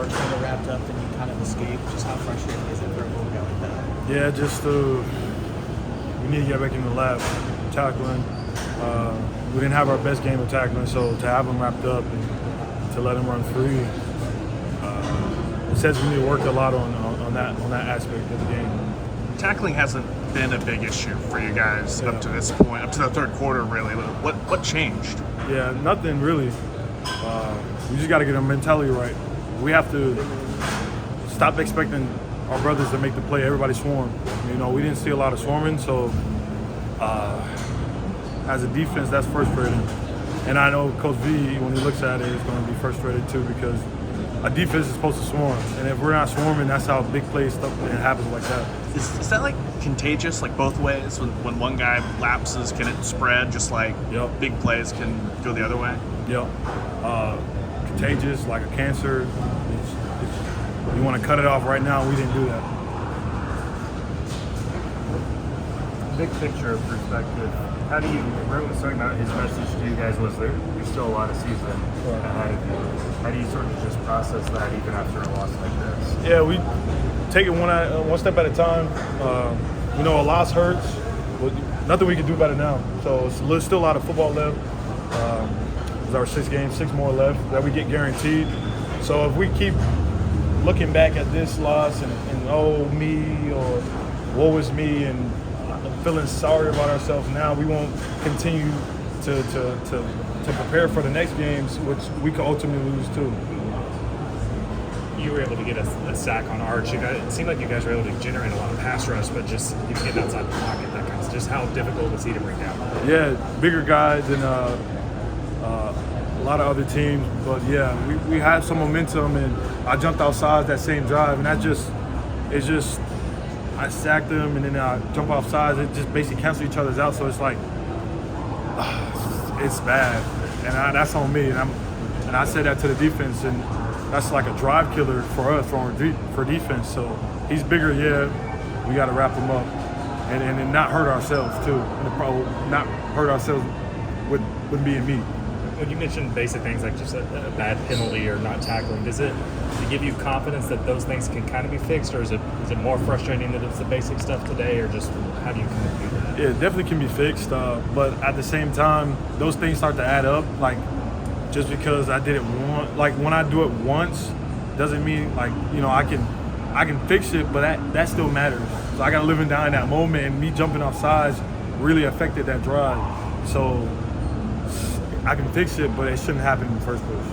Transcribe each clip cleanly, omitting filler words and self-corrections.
work kind of wrapped up and you kind of escape? Just how frustrating is it for a little guy like that? Yeah, just we need to get back in the lab, tackling. We didn't have our best game of tackling, so to have them wrapped up and to let them run free, it says we need to work a lot on that aspect of the game. Tackling hasn't been a big issue for you guys up to this point, up to the third quarter, really. What changed? Yeah, nothing really. We just got to get our mentality right. We have to stop expecting our brothers to make the play. Everybody swarm. You know, we didn't see a lot of swarming, so as a defense, that's frustrating. And I know Coach V, when he looks at it, is going to be frustrated too because a defense is supposed to swarm, and if we're not swarming, that's how big plays stuff happens like that. Is that like contagious, like both ways? When one guy lapses, can it spread just like big plays can go the other way? Yep. Contagious, like a cancer. You want to cut it off right now. We didn't do that. Big picture perspective, how do you, Brent was talking about his message to you guys was there's still a lot of season ahead of you. How do you sort of just process that even after a loss like this? Yeah, we take it one step at a time. You know, a loss hurts, but nothing we can do about it now. So there's still a lot of football left. It's our 6 games, 6 more left that we get guaranteed. So if we keep looking back at this loss and oh, me, or woe is me, and feeling sorry about ourselves now, we won't continue to prepare for the next games, which we could ultimately lose too. You were able to get a sack on Arch. It seemed like you guys were able to generate a lot of pass rush, but just getting outside the pocket, that kind of stuff. Just how difficult was he to bring down? Yeah, bigger guy than a lot of other teams, but yeah, we had some momentum, and I jumped outside that same drive, and I sacked him, and then I jump off sides. It just basically cancel each other's out, so it's like, it's bad, and that's on me, and I said that to the defense, and that's like a drive killer for us, for defense. So he's bigger, yeah, we got to wrap him up, and not hurt ourselves too, and probably not hurt ourselves with being me. When you mentioned basic things like just a bad penalty or not tackling, does it give you confidence that those things can kind of be fixed, or is it more frustrating that it's the basic stuff today, or just how do you kind of do that? Yeah, it definitely can be fixed, but at the same time, those things start to add up. Like, just because I did it once, like when I do it once, doesn't mean like, you know, I can fix it, but that still matters. So I got to live and die in that moment, and me jumping off sides really affected that drive. So I can fix it, but it shouldn't happen in the first place.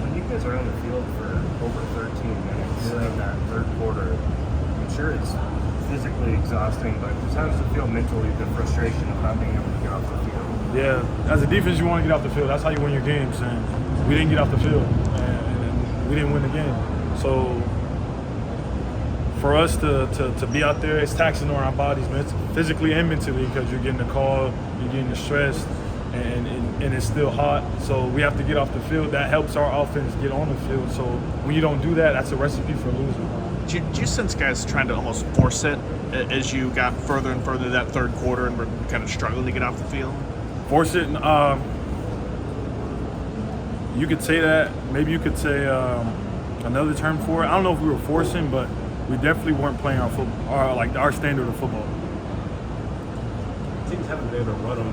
When you guys are on the field for over 13 minutes in that third quarter, I'm sure it's physically exhausting, but just how does it feel mentally, the frustration of not being able to get off the field? Yeah, as a defense, you want to get off the field. That's how you win your games, and we didn't get off the field, and we didn't win the game. So for us to be out there, it's taxing on our bodies, man. It's physically and mentally, because you're getting the call, you're getting the stress, and it's still hot. So we have to get off the field. That helps our offense get on the field. So when you don't do that, that's a recipe for losing. Do you sense guys trying to almost force it as you got further and further that third quarter and were kind of struggling to get off the field? Force it? You could say that. Maybe you could say another term for it. I don't know if we were forcing, but we definitely weren't playing our football, like our standard of football. Teams haven't been able to run on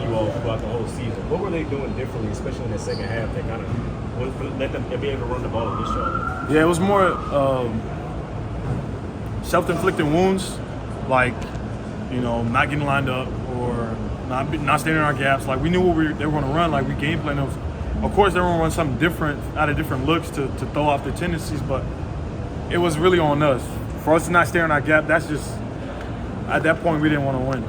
you all throughout the whole season. What were they doing differently, especially in the second half, that kind of let them be able to run the ball against y'all? Yeah, it was more self-inflicted wounds, like, you know, not getting lined up or not standing in our gaps. Like, we knew what they were going to run. Like, we game planned those. Of course, they were going to run something different, out of different looks to throw off their tendencies, but it was really on us. For us to not stay in our gap, that's just, at that point, we didn't want to win.